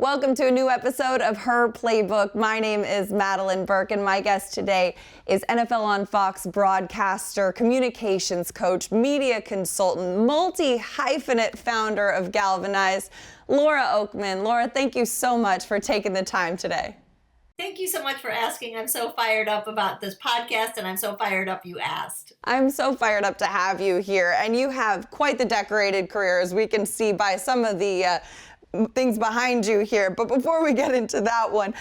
Welcome to a new episode of Her Playbook. My name is Madeline Burke, and my guest today is NFL on Fox broadcaster, communications coach, media consultant, multi-hyphenate founder of GALvanize, Laura Okmin. Laura, thank you so much for taking the time today. Thank you so much for asking. I'm so fired up about this podcast, and I'm so fired up you asked. I'm so fired up to have you here, and you have quite the decorated career, as we can see by some of the things behind you here. But before we get into that one,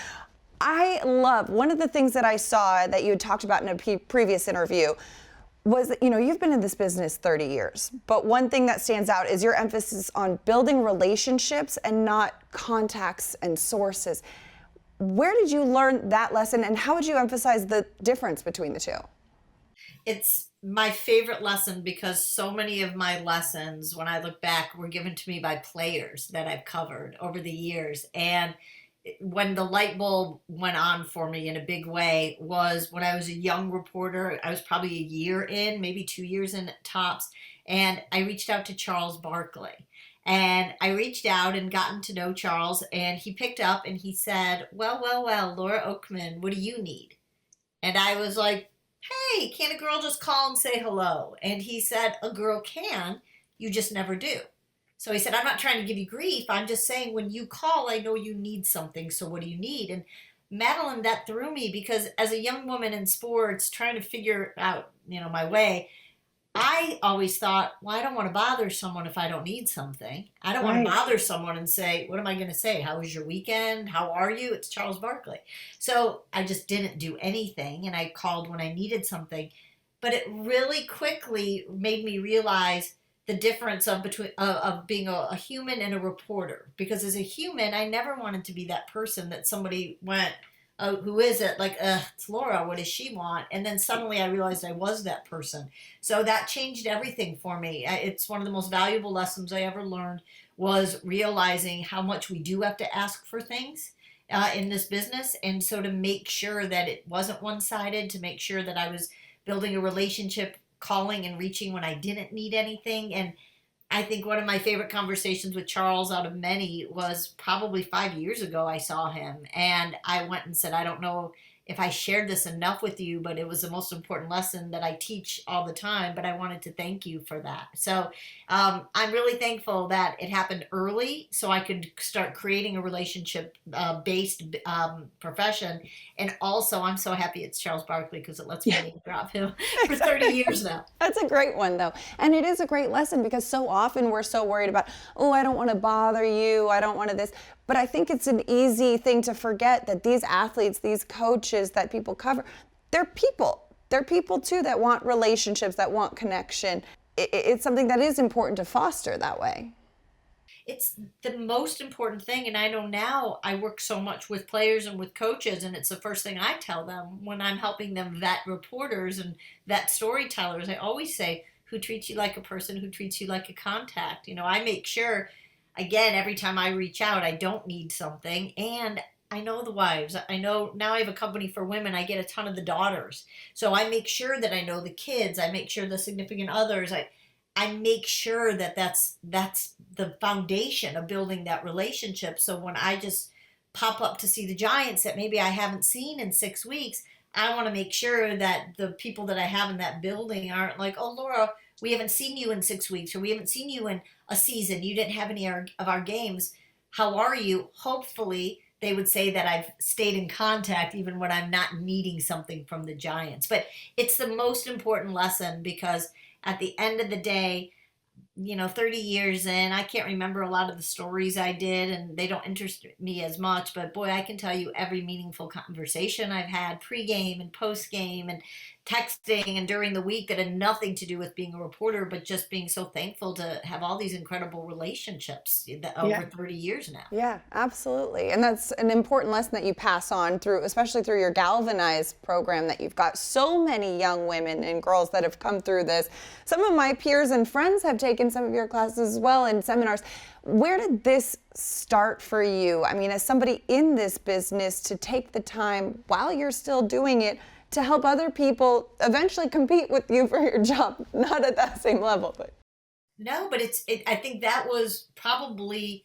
I love one of the things that I saw that you had talked about in a previous interview was that, you've been in this business 30 years, but one thing that stands out is your emphasis on building relationships and not contacts and sources. Where did you learn that lesson, and how would you emphasize the difference between the two? It's my favorite lesson because so many of my lessons, when I look back, were given to me by players that I've covered over the years. And when the light bulb went on for me in a big way was when I was a young reporter. I was probably a year in, maybe 2 years in tops, and I reached out to Charles Barkley. And I reached out and gotten to know Charles, and he picked up and he said, well, Laura Okmin, what do you need? And I was like, hey, can a girl just call and say hello? And he said, a girl can, you just never do. So he said, I'm not trying to give you grief. I'm just saying when you call, I know you need something. So what do you need? And Madeline, that threw me because as a young woman in sports trying to figure out, my way, I always thought, well, I don't want to bother someone if I don't need something. I don't want to bother someone and say, what am I going to say? How was your weekend? How are you? It's Charles Barkley. So I just didn't do anything, and I called when I needed something. But it really quickly made me realize the difference of being a human and a reporter. Because as a human, I never wanted to be that person that somebody went, oh, who is it? Like, it's Laura. What does she want? And then suddenly I realized I was that person. So that changed everything for me. It's one of the most valuable lessons I ever learned was realizing how much we do have to ask for things in this business. And so to make sure that it wasn't one-sided, to make sure that I was building a relationship, calling and reaching when I didn't need anything. And I think one of my favorite conversations with Charles out of many was probably 5 years ago. I saw him and I went and said, I don't know if I shared this enough with you, but it was the most important lesson that I teach all the time. But I wanted to thank you for that. So I'm really thankful that it happened early so I could start creating a relationship based profession. And also I'm so happy it's Charles Barkley because it lets me name drop him for 30 years now. That's a great one though. And it is a great lesson because so often we're so worried about, oh, I don't want to bother you. I don't want to this. But I think it's an easy thing to forget that these athletes, these coaches that people cover, they're people. They're people too that want relationships, that want connection. It's something that is important to foster that way. It's the most important thing. And I know now I work so much with players and with coaches, and it's the first thing I tell them when I'm helping them vet reporters and vet storytellers. I always say, who treats you like a person, who treats you like a contact? I make sure, again, every time I reach out, I don't need something. And I know the wives. I know now I have a company for women. I get a ton of the daughters. So I make sure that I know the kids. I make sure the significant others. I make sure that that's the foundation of building that relationship. So when I just pop up to see the Giants that maybe I haven't seen in 6 weeks, I want to make sure that the people that I have in that building aren't like, oh, Laura, we haven't seen you in 6 weeks, or we haven't seen you in a season. You didn't have any of our games. How are you? Hopefully they would say that I've stayed in contact even when I'm not needing something from the Giants. But it's the most important lesson because at the end of the day, 30 years in, I can't remember a lot of the stories I did and they don't interest me as much, but boy, I can tell you every meaningful conversation I've had pregame and postgame and texting and during the week that had nothing to do with being a reporter, but just being so thankful to have all these incredible relationships over 30 years now. Yeah, absolutely. And that's an important lesson that you pass on through, especially through your GALvanize program, that you've got so many young women and girls that have come through this. Some of my peers and friends have taken some of your classes as well in seminars. Where did this start for you? I mean, as somebody in this business, to take the time while you're still doing it to help other people eventually compete with you for your job, not at that same level. But no, but I think that was probably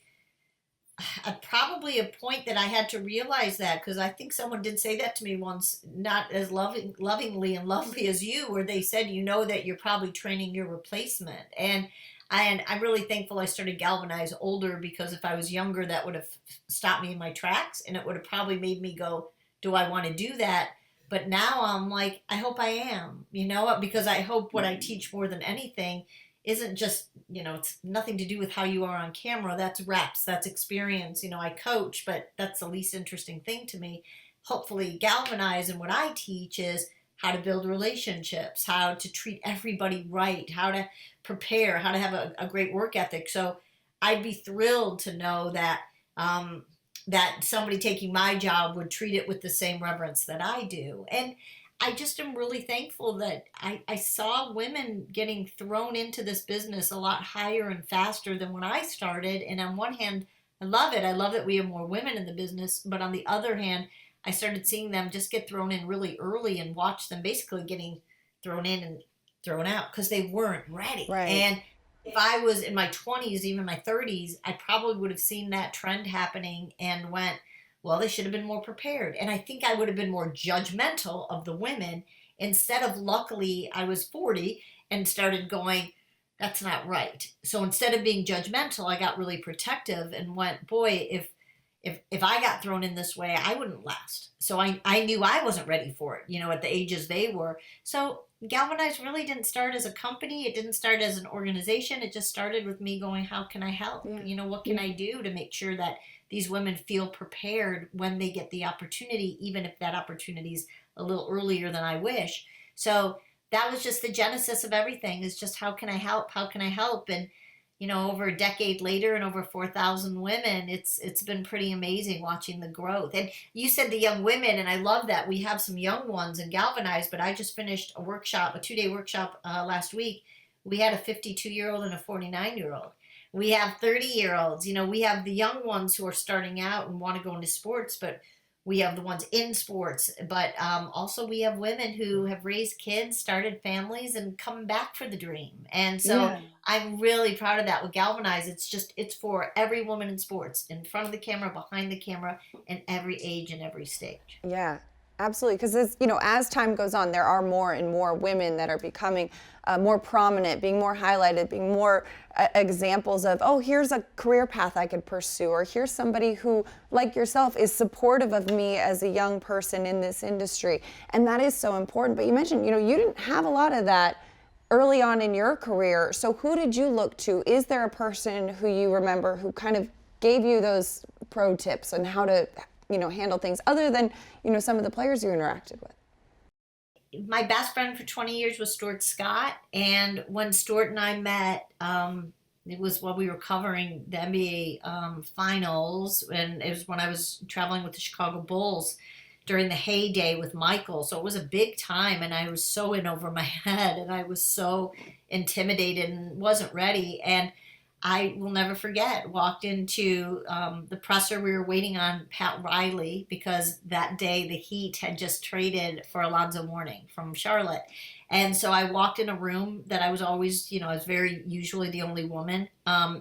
probably a point that I had to realize that, because I think someone did say that to me once, not as lovingly and lovely as you, where they said, you know, that you're probably training your replacement. And I'm really thankful I started GALvanize older, because if I was younger, that would have stopped me in my tracks, and it would have probably made me go, do I want to do that? But now I'm like, I hope I am, you know, because I hope what I teach more than anything isn't just, you know, it's nothing to do with how you are on camera. That's reps, that's experience. You know, I coach, but that's the least interesting thing to me. Hopefully, GALvanize and what I teach is how to build relationships, how to treat everybody right, how to prepare, how to have a great work ethic. So I'd be thrilled to know that that somebody taking my job would treat it with the same reverence that I do. And I just am really thankful that I saw women getting thrown into this business a lot higher and faster than when I started. And on one hand, I love it. I love that we have more women in the business. But on the other hand, I started seeing them just get thrown in really early, and watch them basically getting thrown in and thrown out because they weren't ready. Right. And if I was in my 20s, even my 30s, I probably would have seen that trend happening and went, well, they should have been more prepared. And I think I would have been more judgmental of the women, instead of, luckily, I was 40 and started going, that's not right. So instead of being judgmental, I got really protective and went, boy, if I got thrown in this way, I wouldn't last. So I knew I wasn't ready for it, you know, at the ages they were. So GALvanize really didn't start as a company. It didn't start as an organization. It just started with me going, how can I help? Yeah. You know, what can I do to make sure that these women feel prepared when they get the opportunity, even if that opportunity is a little earlier than I wish. So that was just the genesis of everything, is just, how can I help? How can I help? And, you know, over a decade later and over 4,000 women, it's been pretty amazing watching the growth. And you said the young women, and I love that. We have some young ones in GALvanize, but I just finished a workshop, a 2-day workshop last week. We had a 52-year-old and a 49-year-old. We have 30-year-olds. You know, we have the young ones who are starting out and want to go into sports, but we have the ones in sports. But also we have women who have raised kids, started families, and come back for the dream. And so Yeah. I'm really proud of that with GALvanize. It's for every woman in sports, in front of the camera, behind the camera, and every age and every stage. Yeah, absolutely. Because as time goes on, there are more and more women that are becoming more prominent, being more highlighted, being more examples of, oh, here's a career path I could pursue, or here's somebody who, like yourself, is supportive of me as a young person in this industry. And that is so important. But you mentioned, you didn't have a lot of that early on in your career. So who did you look to? Is there a person who you remember who kind of gave you those pro tips on how to handle things, other than, some of the players you interacted with? My best friend for 20 years was Stuart Scott. And when Stuart and I met, it was while we were covering the NBA finals. And it was when I was traveling with the Chicago Bulls during the heyday with Michael. So it was a big time, and I was so in over my head, and I was so intimidated and wasn't ready. And I will never forget, walked into the presser. We were waiting on Pat Riley, because that day the Heat had just traded for Alonzo Mourning from Charlotte. And so I walked in a room that I was always, I was very usually the only woman,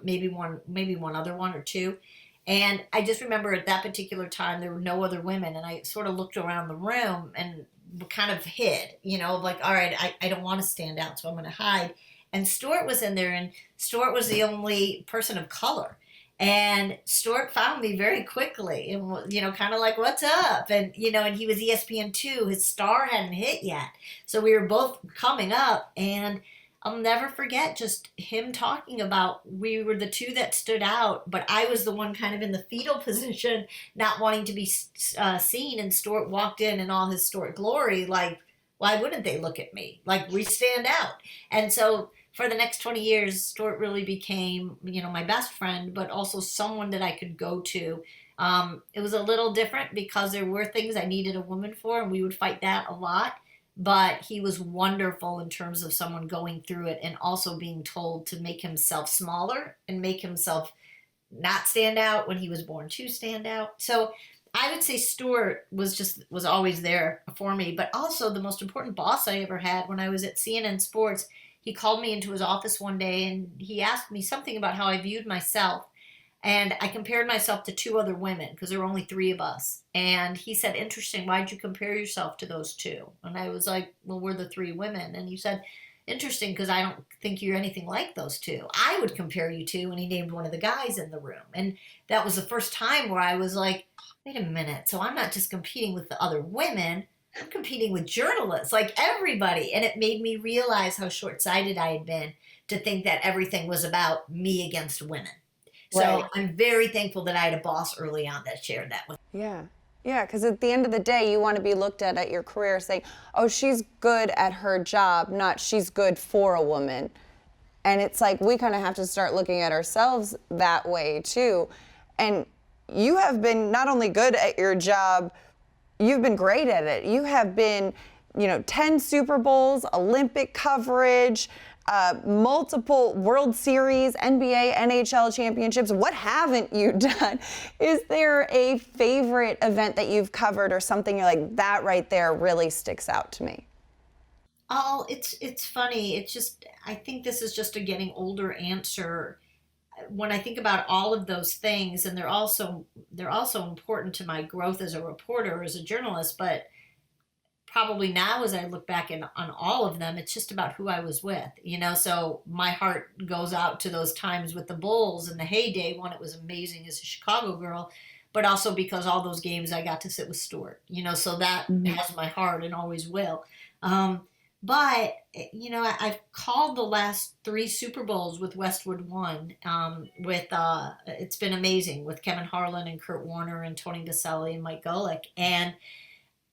maybe one other one or two. And I just remember at that particular time, there were no other women. And I sort of looked around the room and kind of hid, like, all right, I don't want to stand out, so I'm going to hide. And Stuart was in there, and Stuart was the only person of color. And Stuart found me very quickly, and, kind of like, what's up? And, and he was ESPN2. His star hadn't hit yet. So we were both coming up, and I'll never forget just him talking about, we were the two that stood out, but I was the one kind of in the fetal position, not wanting to be seen. And Stuart walked in all his Stuart glory, like, why wouldn't they look at me? Like, we stand out. And so for the next 20 years, Stuart really became, my best friend, but also someone that I could go to. It was a little different because there were things I needed a woman for, and we would fight that a lot. But he was wonderful in terms of someone going through it, and also being told to make himself smaller and make himself not stand out when he was born to stand out. So I would say Stuart was always there for me. But also, the most important boss I ever had, when I was at CNN Sports, he called me into his office one day, and he asked me something about how I viewed myself. And I compared myself to two other women because there were only three of us. And he said, interesting, why'd you compare yourself to those two? And I was like, well, we're the three women. And he said, interesting, because I don't think you're anything like those two. I would compare you to, and he named one of the guys in the room. And that was the first time where I was like, wait a minute. So I'm not just competing with the other women, I'm competing with journalists, like everybody. And it made me realize how short-sighted I had been to think that everything was about me against women. So Right. I'm very thankful that I had a boss early on that shared that with me. Yeah. Yeah, because at the end of the day, you want to be looked at your career saying, oh, she's good at her job, not she's good for a woman. And it's like we kind of have to start looking at ourselves that way too. And you have been not only good at your job, you've been great at it. You have been, 10 Super Bowls, Olympic coverage, multiple World Series, NBA, NHL championships. What haven't you done? Is there a favorite event that you've covered or something you're like, that right there really sticks out to me? Oh, it's funny. It's just I think this is just a getting older answer. When I think about all of those things, and they're also important to my growth as a reporter, as a journalist, but probably now as I look back on all of them, it's just about who I was with, so my heart goes out to those times with the Bulls in the heyday when it was amazing as a Chicago girl, but also because all those games I got to sit with Stuart, so that has my heart and always will. But I've called the last three Super Bowls with Westwood One. With it's been amazing with Kevin Harlan and Kurt Warner and Tony Baselli and Mike Golick. And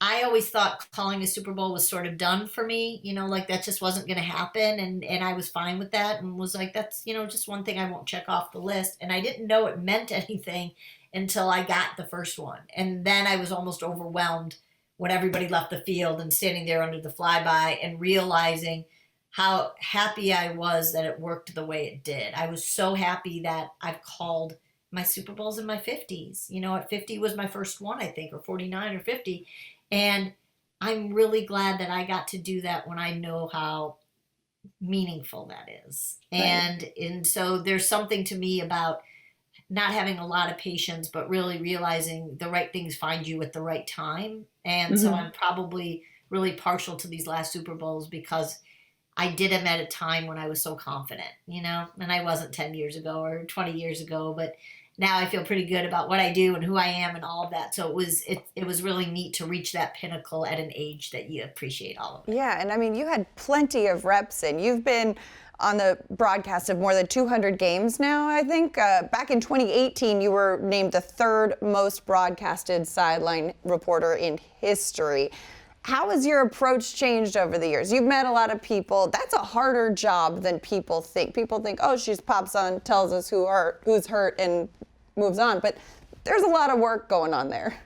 I always thought calling a Super Bowl was sort of done for me, like that just wasn't going to happen. And I was fine with that and was like, that's, just one thing I won't check off the list. And I didn't know it meant anything until I got the first one. And then I was almost overwhelmed when everybody left the field and standing there under the flyby and realizing how happy I was that it worked the way it did. I was so happy that I've called my Super Bowls in my 50s. At 50 was my first one, I think, or 49 or 50. And I'm really glad that I got to do that when I know how meaningful that is. Right. And so there's something to me about not having a lot of patience, but really realizing the right things find you at the right time. And so I'm probably really partial to these last Super Bowls because I did them at a time when I was so confident, and I wasn't 10 years ago or 20 years ago, but now I feel pretty good about what I do and who I am and all of that. So it was really neat to reach that pinnacle at an age that you appreciate all of it. Yeah, and I mean, you had plenty of reps in. You've been on the broadcast of more than 200 games now, I think. Back in 2018, you were named the third most broadcasted sideline reporter in history. How has your approach changed over the years? You've met a lot of people. That's a harder job than people think. People think, oh, she pops on, tells us who's hurt, and moves on. But there's a lot of work going on there.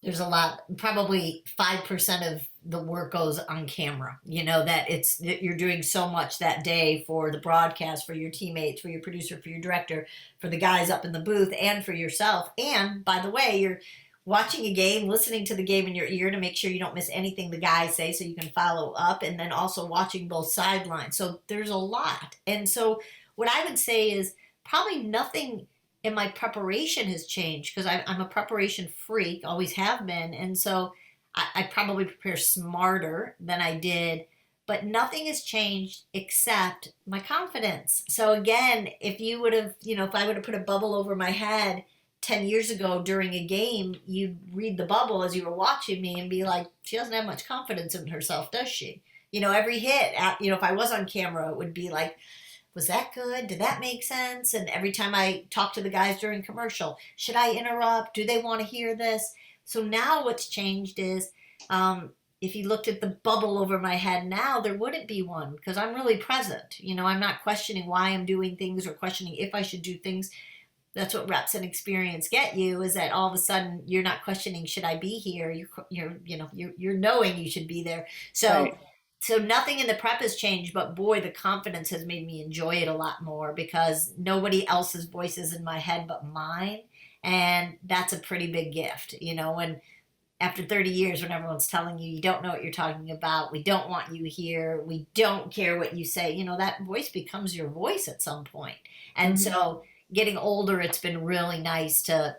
There's a lot, probably 5% of the work goes on camera, that you're doing so much that day for the broadcast, for your teammates, for your producer, for your director, for the guys up in the booth, and for yourself. And by the way, you're watching a game, listening to the game in your ear to make sure you don't miss anything the guys say so you can follow up, and then also watching both sidelines. So there's a lot. And so what I would say is probably nothing in my preparation has changed because I'm a preparation freak, always have been. And so I probably prepare smarter than I did, but nothing has changed except my confidence. So again, if you would have, if I would have put a bubble over my head 10 years ago during a game, you'd read the bubble as you were watching me and be like, she doesn't have much confidence in herself, does she? Every hit, if I was on camera, it would be like, was that good? Did that make sense? And every time I talk to the guys during commercial, should I interrupt? Do they want to hear this? So now what's changed is if you looked at the bubble over my head now, there wouldn't be one because I'm really present. I'm not questioning why I'm doing things or questioning if I should do things. That's what reps and experience get you, is that all of a sudden you're not questioning, should I be here? You're knowing you should be there. So. Right. So nothing in the prep has changed, but boy, the confidence has made me enjoy it a lot more because nobody else's voice is in my head but mine. And that's a pretty big gift, when after 30 years, when everyone's telling you, you don't know what you're talking about, we don't want you here, we don't care what you say, that voice becomes your voice at some point. And so getting older, it's been really nice to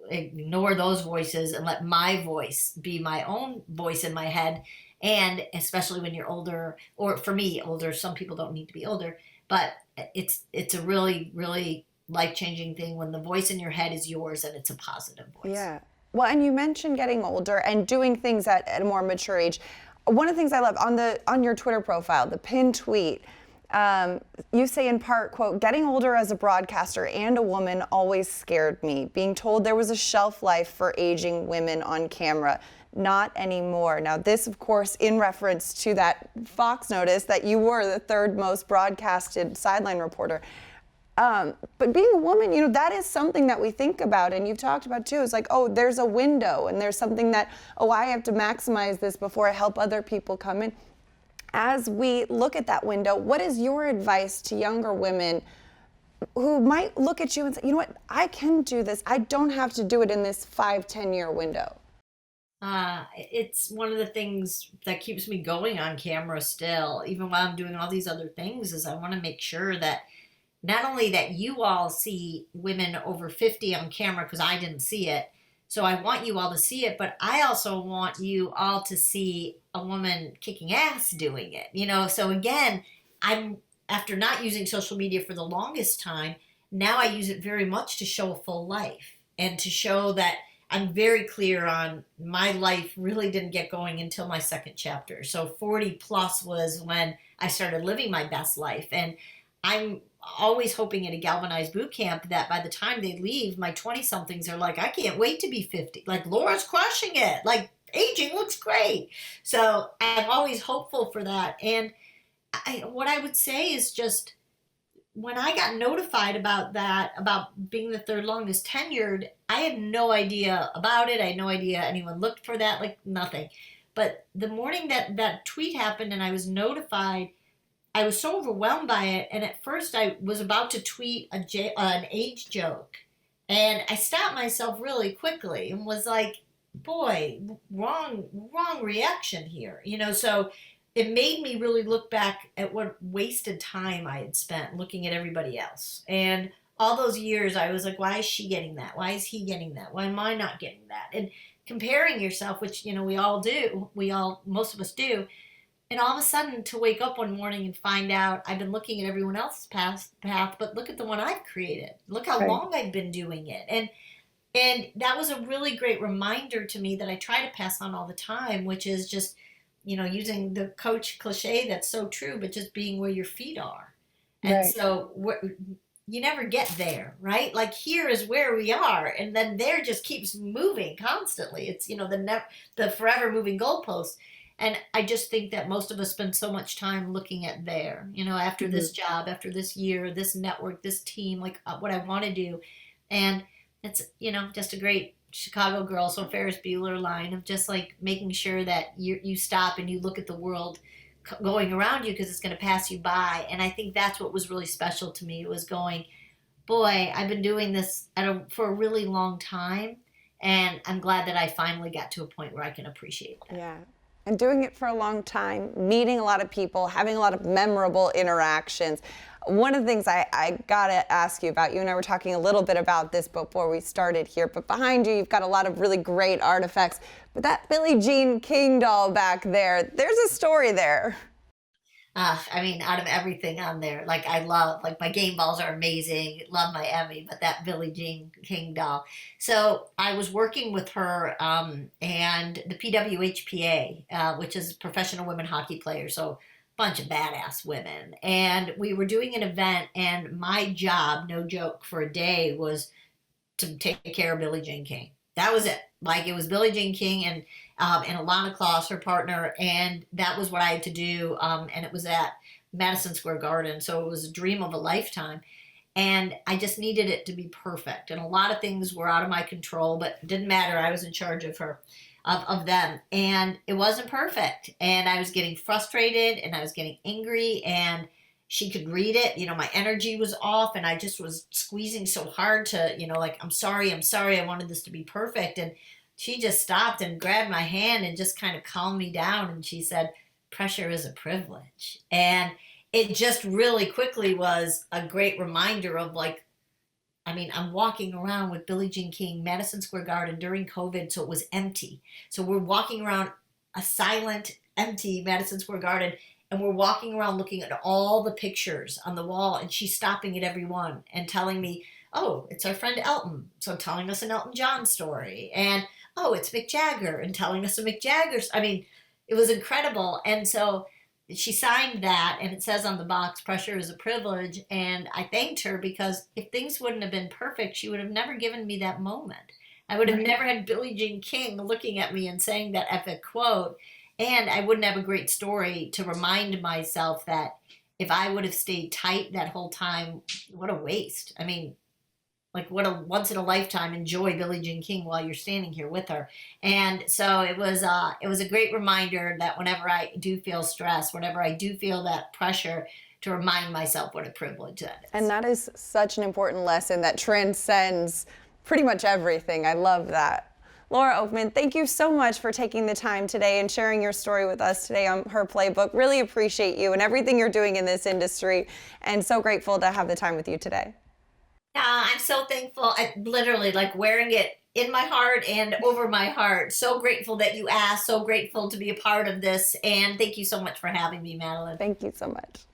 ignore those voices and let my voice be my own voice in my head. And especially when you're older, or for me, older, some people don't need to be older, but it's a really, really life-changing thing when the voice in your head is yours and it's a positive voice. Yeah. Well, and you mentioned getting older and doing things at a more mature age. One of the things I love on your Twitter profile, the pinned tweet, you say in part, quote, "Getting older as a broadcaster and a woman always scared me. Being told there was a shelf life for aging women on camera. Not anymore." Now, this, of course, in reference to that Fox notice that you were the third most broadcasted sideline reporter. But being a woman, you know, that is something that we think about, and you've talked about too. It's like, oh, there's a window, and there's something that, oh, I have to maximize this before I help other people come in. As we look at that window, what is your advice to younger women who might look at you and say, you know what, I can do this. I don't have to do it in this 5-10 year window. It's one of the things that keeps me going on camera still, even while I'm doing all these other things, is I want to make sure that not only that you all see women over 50 on camera, because I didn't see it, so I want you all to see it, but I also want you all to see a woman kicking ass doing it. You know, so again, after not using social media for the longest time, now I use it very much to show a full life and to show that I'm very clear on my life really didn't get going until my second chapter. So 40 plus was when I started living my best life. And I'm always hoping at a GALvanize bootcamp that by the time they leave, my 20-somethings are like, I can't wait to be 50. Like, Laura's crushing it. Like, aging looks great. So I'm always hopeful for that. And what I would say is just, when I got notified about that, about being the third longest tenured, I had no idea about it. I had no idea anyone looked for that, like nothing. But the morning that tweet happened and I was notified, I was so overwhelmed by it. And at first I was about to tweet an age joke. And I stopped myself really quickly and was like, boy, wrong reaction here. You know, so it made me really look back at what wasted time I had spent looking at everybody else. And all those years I was like, why is she getting that? Why is he getting that? Why am I not getting that? And comparing yourself, which, you know, we all do, most of us do. And all of a sudden to wake up one morning and find out I've been looking at everyone else's path, but look at the one I've created. Look how long I've been doing it. And that was a really great reminder to me that I try to pass on all the time, which is just, you know, using the coach cliche that's so true, but just being where your feet are. And so you never get there, right? Like, here is where we are, and then there just keeps moving constantly. It's, you know, the forever moving goalpost. And I just think that most of us spend so much time looking at there, you know, after this job, after this year, this network, this team, like what I want to do. And it's, you know, just a great Chicago girl, so Ferris Bueller line of just like making sure that you stop and you look at the world going around you, because it's going to pass you by. And I think that's what was really special to me. It was going, boy, I've been doing this for a really long time, and I'm glad that I finally got to a point where I can appreciate that. Yeah. And doing it for a long time, meeting a lot of people, having a lot of memorable interactions. One of the things I gotta ask you about, you and I were talking a little bit about this before we started here, but behind you, you've got a lot of really great artifacts. But that Billie Jean King doll back there, there's a story there. I mean, out of everything on there, like, I love, like, my game balls are amazing, love my Emmy, but that Billie Jean King doll. So I was working with her and the PWHPA, which is Professional Women Hockey Players, so a bunch of badass women. And we were doing an event, and my job, no joke, for a day was to take care of Billie Jean King. That was it. Like, it was Billie Jean King and Alana Kloss, her partner, and that was what I had to do. And it was at Madison Square Garden, so it was a dream of a lifetime. And I just needed it to be perfect. And a lot of things were out of my control, but it didn't matter. I was in charge of her, of them. And it wasn't perfect. And I was getting frustrated, and I was getting angry, and she could read it. You know, my energy was off, and I just was squeezing so hard to, you know, like, I'm sorry. I wanted this to be perfect. And she just stopped and grabbed my hand and just kind of calmed me down. And she said, pressure is a privilege. And it just really quickly was a great reminder of, like, I mean, I'm walking around with Billie Jean King, Madison Square Garden during COVID, so it was empty. So we're walking around a silent, empty Madison Square Garden, and we're walking around looking at all the pictures on the wall, and she's stopping at every one and telling me, oh, it's our friend Elton, so telling us an Elton John story, and oh, it's Mick Jagger, and telling us a Mick Jagger. I mean, it was incredible, and so she signed that, and it says on the box, pressure is a privilege. And I thanked her, because if things wouldn't have been perfect, she would have never given me that moment. I would have never had Billie Jean King looking at me and saying that epic quote, and I wouldn't have a great story to remind myself that if I would have stayed tight that whole time, what a waste. I mean, like, what a once in a lifetime, enjoy Billie Jean King while you're standing here with her. And so it was a great reminder that whenever I do feel stress, whenever I do feel that pressure, to remind myself what a privilege that is. And that is such an important lesson that transcends pretty much everything. I love that. Laura Okmin, thank you so much for taking the time today and sharing your story with us today on Her Playbook. Really appreciate you and everything you're doing in this industry, and so grateful to have the time with you today. I'm so thankful. I literally, like, wearing it in my heart and over my heart. So grateful that you asked. So grateful to be a part of this. And thank you so much for having me, Madeline. Thank you so much.